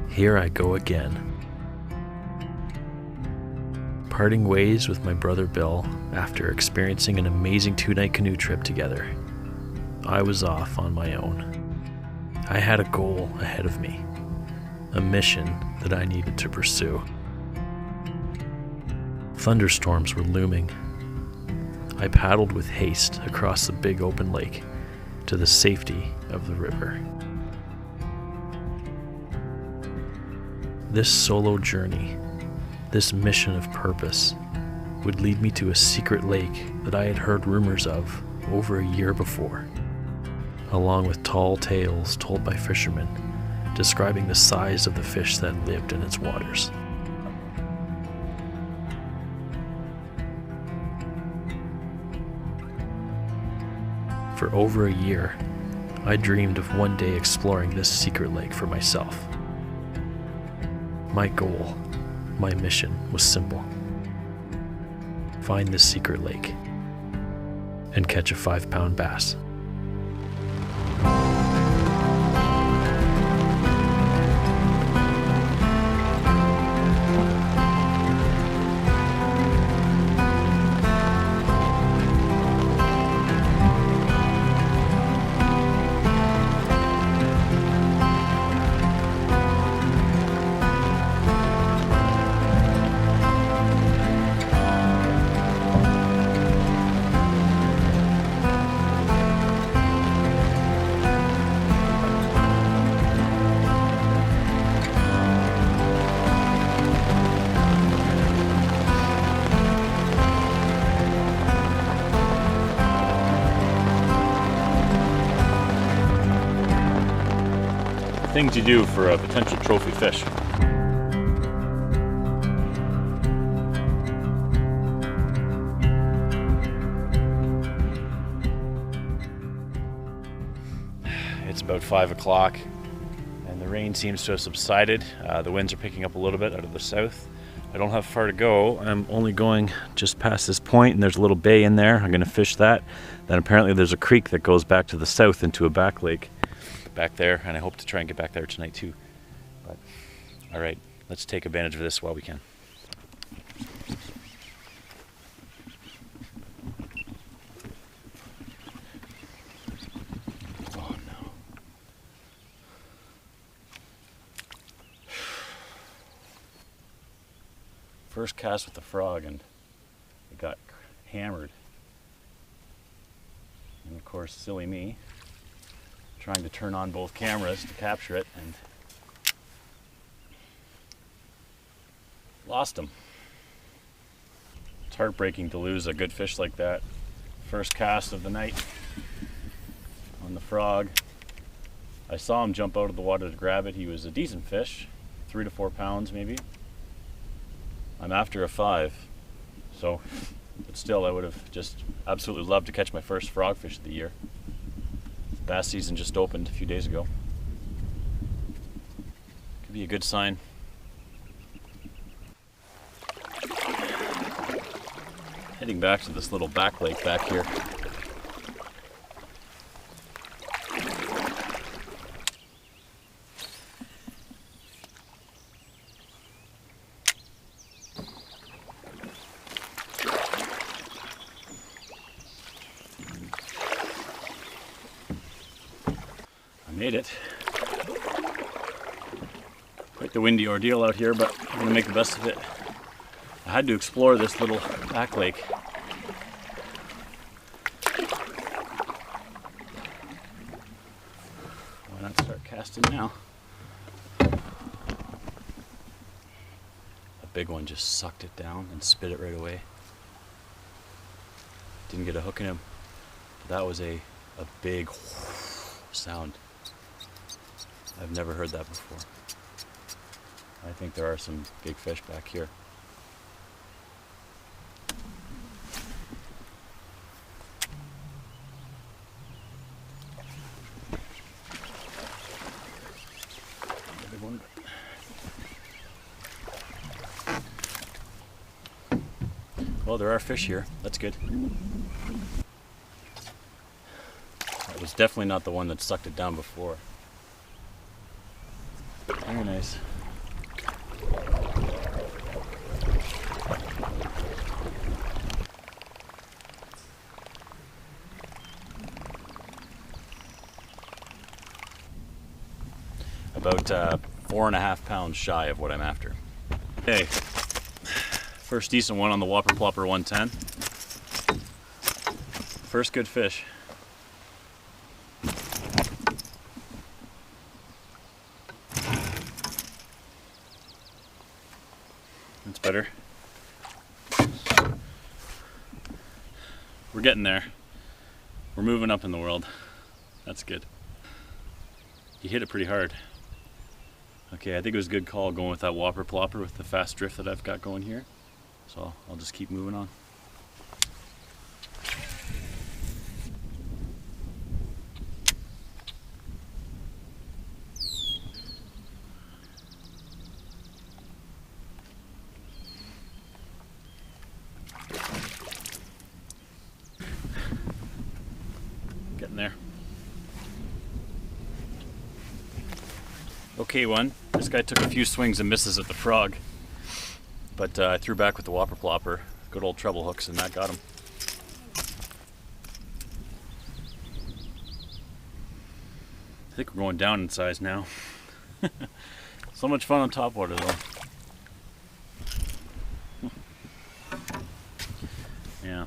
Here I go again. Parting ways with my brother Bill after experiencing an amazing 2-night canoe trip together. I was off on my own. I had a goal ahead of me, a mission that I needed to pursue. Thunderstorms were looming. I paddled with haste across the big open lake to the safety of the river. This solo journey, this mission of purpose, would lead me to a secret lake that I had heard rumors of over a year before, along with tall tales told by fishermen describing the size of the fish that lived in its waters. For over a year, I dreamed of one day exploring this secret lake for myself. My goal, my mission was simple. Find this secret lake and catch a 5-pound bass. Things you do for a potential trophy fish. It's about 5 o'clock and the rain seems to have subsided. The winds are picking up a little bit out of the south. I don't have far to go. I'm only going just past this point and there's a little bay in there. I'm going to fish that. Then apparently there's a creek that goes back to the south into a back lake back there, and I hope to try and get back there tonight too. But all right, let's take advantage of this while we can. Oh no. First cast with the frog and it got hammered. And of course, silly me, trying to turn on both cameras to capture it and lost him. It's heartbreaking to lose a good fish like that. First cast of the night on the frog. I saw him jump out of the water to grab it. He was a decent fish, 3 to 4 pounds maybe. I'm after a 5, so, but still I would have just absolutely loved to catch my first frogfish of the year. Bass season just opened a few days ago. Could be a good sign. Heading back to this little back lake back here. Made it. Quite the windy ordeal out here, but I'm gonna make the best of it. I had to explore this little back lake. Why not start casting now? A big one just sucked it down and spit it right away. Didn't get a hook in him, but that was a big sound. I've never heard that before. I think there are some big fish back here. Big one. Well, there are fish here. That's good. That was definitely not the one that sucked it down before. Very nice. About 4.5 pounds shy of what I'm after. Okay, first decent one on the Whopper Plopper 110. First good fish. That's better. We're getting there. We're moving up in the world. That's good. You hit it pretty hard. Okay, I think it was a good call going with that Whopper Plopper with the fast drift that I've got going here. So I'll just keep moving on. Getting there. Okay one. This guy took a few swings and misses at the frog, but I threw back with the Whopper Plopper, good old treble hooks, and that got him. I think we're going down in size now. So much fun on topwater though. Yeah.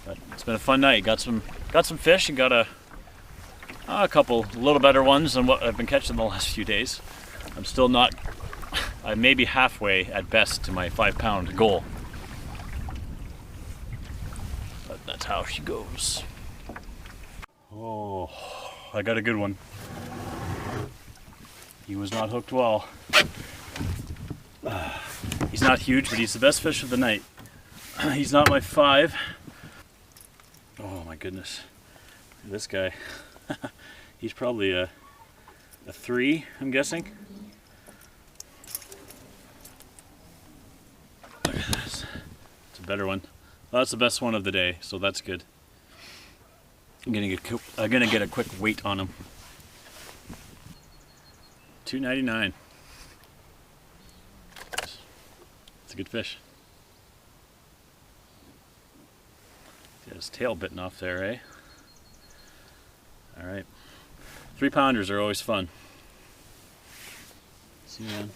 But it's been a fun night. Got some fish and got a couple little better ones than what I've been catching the last few days. I'm still not, I may be halfway at best to my 5-pound goal. But that's how she goes. Oh, I got a good one. He was not hooked well. He's not huge, but he's the best fish of the night. He's not my 5. Oh my goodness. This guy. He's probably a 3, I'm guessing. Look at this. It's a better one. Well, that's the best one of the day, so that's good. I'm gonna get a quick weight on him. $2.99. It's a good fish. Got his tail bitten off there, eh? Alright. 3-pounders are always fun. See you, man.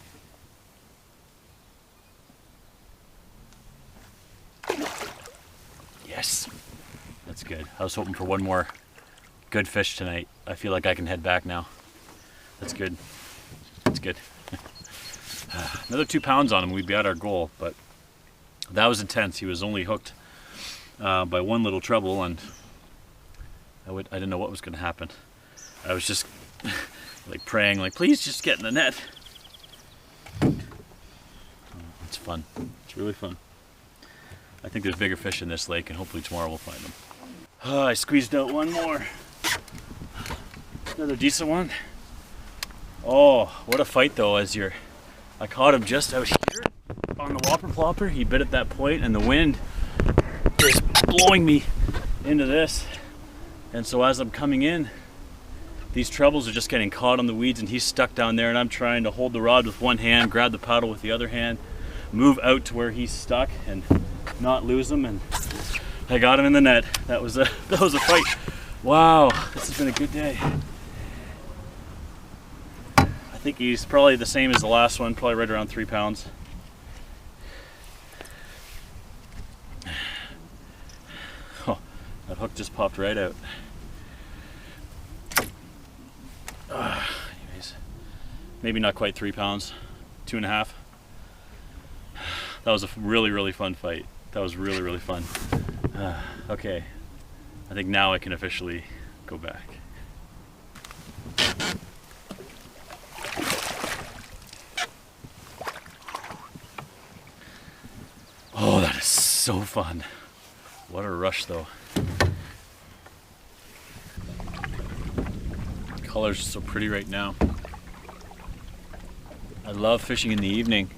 Yes! That's good. I was hoping for one more good fish tonight. I feel like I can head back now. That's good. That's good. Another 2 pounds on him, we'd be at our goal, but that was intense. He was only hooked by one little treble, and I didn't know what was going to happen. I was just like praying, like, please just get in the net. It's fun. It's really fun. I think there's bigger fish in this lake, and hopefully tomorrow we'll find them. I squeezed out one more. Another decent one. Oh, what a fight though! I caught him just out here on the Whopper Plopper. He bit at that point, and the wind is blowing me into this. And so as I'm coming in, these trebles are just getting caught on the weeds, and he's stuck down there, and I'm trying to hold the rod with one hand, grab the paddle with the other hand, move out to where he's stuck and not lose him, and I got him in the net. That was a fight. Wow, this has been a good day. I think he's probably the same as the last one, probably right around 3 pounds. Oh, that hook just popped right out. Anyways, maybe not quite 3 pounds, 2.5. That was a really, really fun fight. That was really, really fun. Okay, I think now I can officially go back. Oh, that is so fun. What a rush though. colors are so pretty right now. I love fishing in the evening.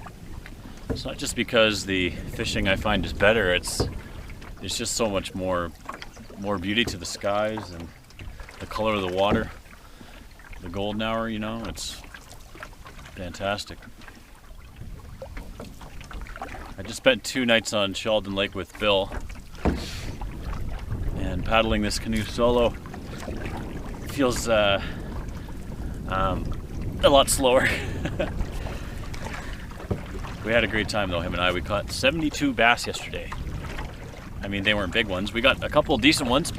It's not just because the fishing I find is better, it's just so much more beauty to the skies and the color of the water. The golden hour, you know, it's fantastic. I just spent 2 nights on Sheldon Lake with Bill, and paddling this canoe solo feels a lot slower. We had a great time though, him and I. We caught 72 bass yesterday. I mean, they weren't big ones. We got a couple of decent ones.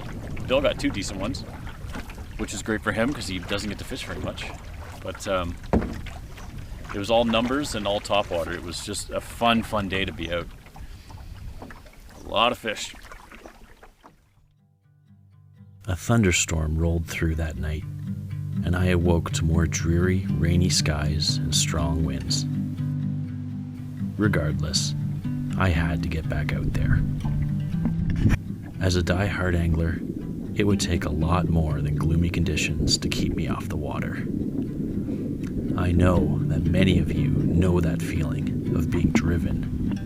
Bill got 2 decent ones, which is great for him because he doesn't get to fish very much. But it was all numbers and all topwater. It was just a fun day to be out. A lot of fish. A thunderstorm rolled through that night, and I awoke to more dreary, rainy skies and strong winds. Regardless, I had to get back out there. As a die-hard angler, it would take a lot more than gloomy conditions to keep me off the water. I know that many of you know that feeling of being driven,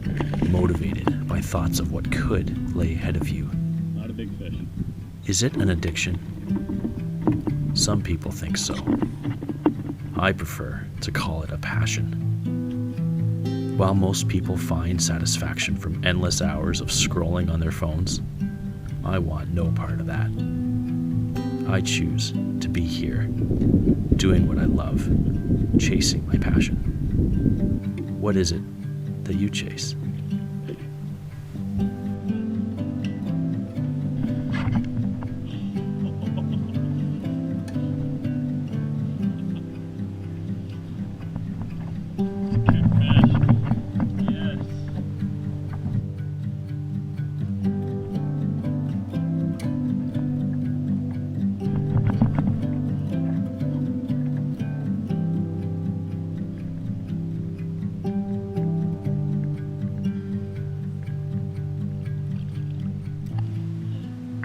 motivated by thoughts of what could lay ahead of you. Not a big fish. Is it an addiction? Some people think so. I prefer to call it a passion. While most people find satisfaction from endless hours of scrolling on their phones, I want no part of that. I choose to be here, doing what I love, chasing my passion. What is it that you chase?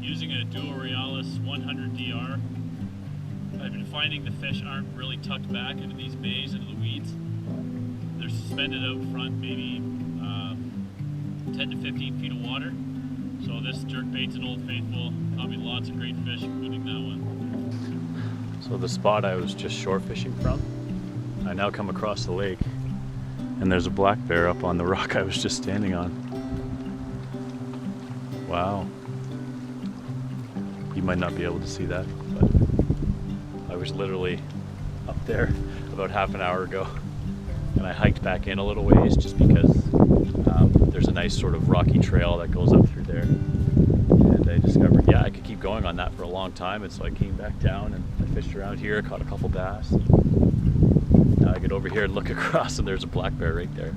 Using a dual Realis 100DR, I've been finding the fish aren't really tucked back into these bays, into the weeds. They're suspended out front, maybe 10 to 15 feet of water. So this jerkbait's an Old Faithful, caught me lots of great fish, including that one. So the spot I was just shore fishing from, I now come across the lake, and there's a black bear up on the rock I was just standing on. Wow. You might not be able to see that, but I was literally up there about half an hour ago, and I hiked back in a little ways just because there's a nice sort of rocky trail that goes up through there, and I discovered, yeah, I could keep going on that for a long time, and so I came back down and I fished around here, caught a couple bass. Now I get over here and look across, and there's a black bear right there.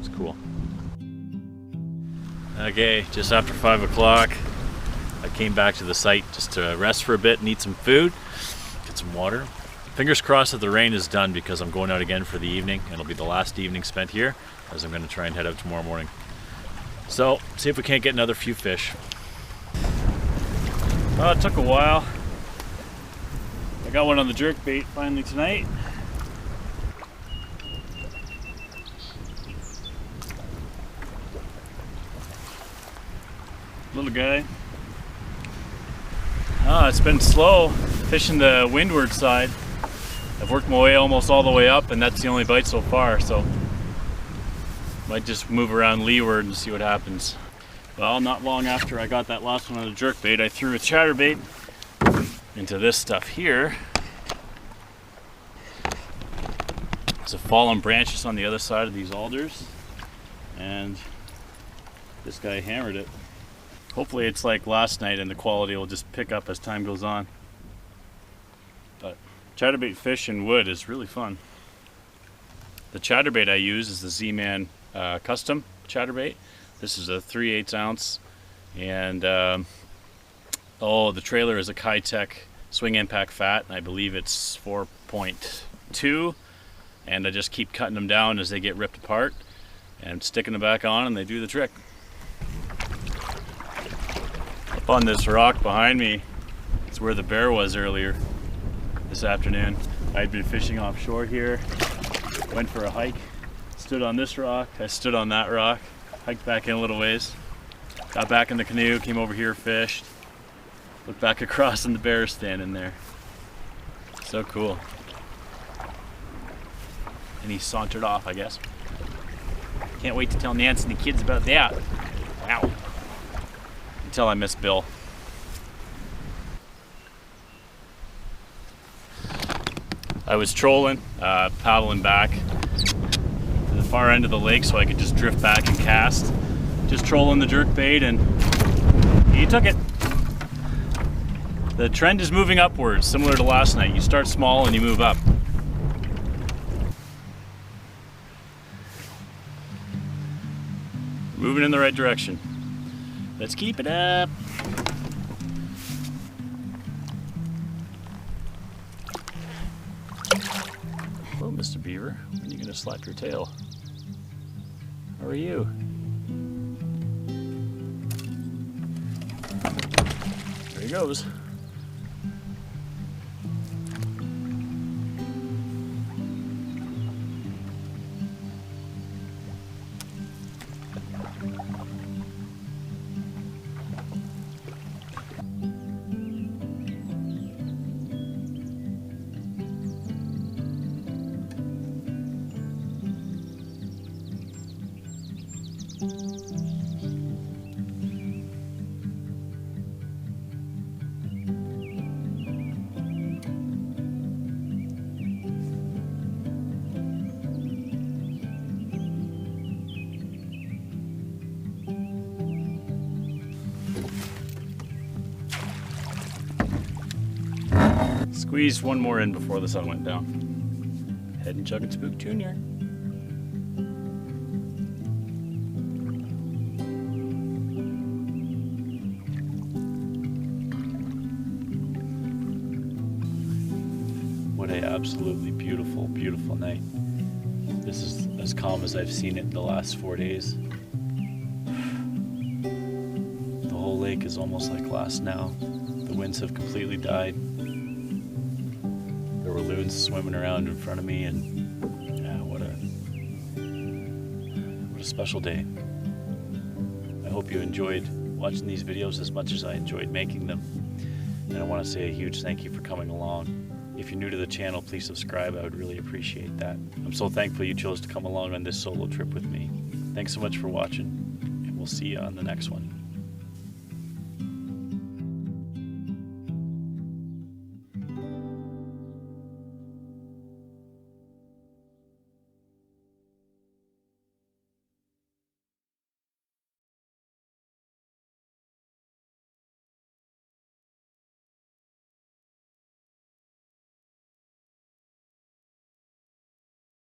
It's cool. Okay, just after 5 o'clock, I came back to the site just to rest for a bit and eat some food, get some water. Fingers crossed that the rain is done because I'm going out again for the evening. It'll be the last evening spent here as I'm going to try and head out tomorrow morning. So, see if we can't get another few fish. It took a while. I got one on the jerkbait finally tonight. Little guy. It's been slow fishing the windward side. I've worked my way almost all the way up, and that's the only bite so far, so might just move around leeward and see what happens. Well, not long after I got that last one on the jerkbait, I threw a chatterbait into this stuff here. There's a fallen branches on the other side of these alders, and this guy hammered it. Hopefully it's like last night and the quality will just pick up as time goes on. But chatterbait fish in wood is really fun. The chatterbait I use is the Z-Man custom chatterbait. This is a 3/8 ounce, and the trailer is a Kitech swing impact fat, and I believe it's 4.2, and I just keep cutting them down as they get ripped apart and sticking them back on, and they do the trick. Up on this rock behind me, it's where the bear was earlier this afternoon. I'd been fishing offshore here, went for a hike, stood on this rock, I stood on that rock, hiked back in a little ways, got back in the canoe, came over here, fished, looked back across and the bear's standing there. So cool. And he sauntered off, I guess. Can't wait to tell Nancy and the kids about that. Wow. Until I miss Bill. I was trolling, paddling back to the far end of the lake so I could just drift back and cast. Just trolling the jerk bait, and he took it. The trend is moving upwards, similar to last night. You start small and you move up. Moving in the right direction. Let's keep it up. Hello, Mr. Beaver. When are you gonna slap your tail? How are you? There he goes. Squeezed one more in before the sun went down. Head and Chug and Spook Jr. What a absolutely beautiful, beautiful night. This is as calm as I've seen it the last 4 days. The whole lake is almost like glass now. The winds have completely died. There were loons swimming around in front of me, and yeah, what a special day. I hope you enjoyed watching these videos as much as I enjoyed making them. And I want to say a huge thank you for coming along. If you're new to the channel, please subscribe. I would really appreciate that. I'm so thankful you chose to come along on this solo trip with me. Thanks so much for watching, and we'll see you on the next one.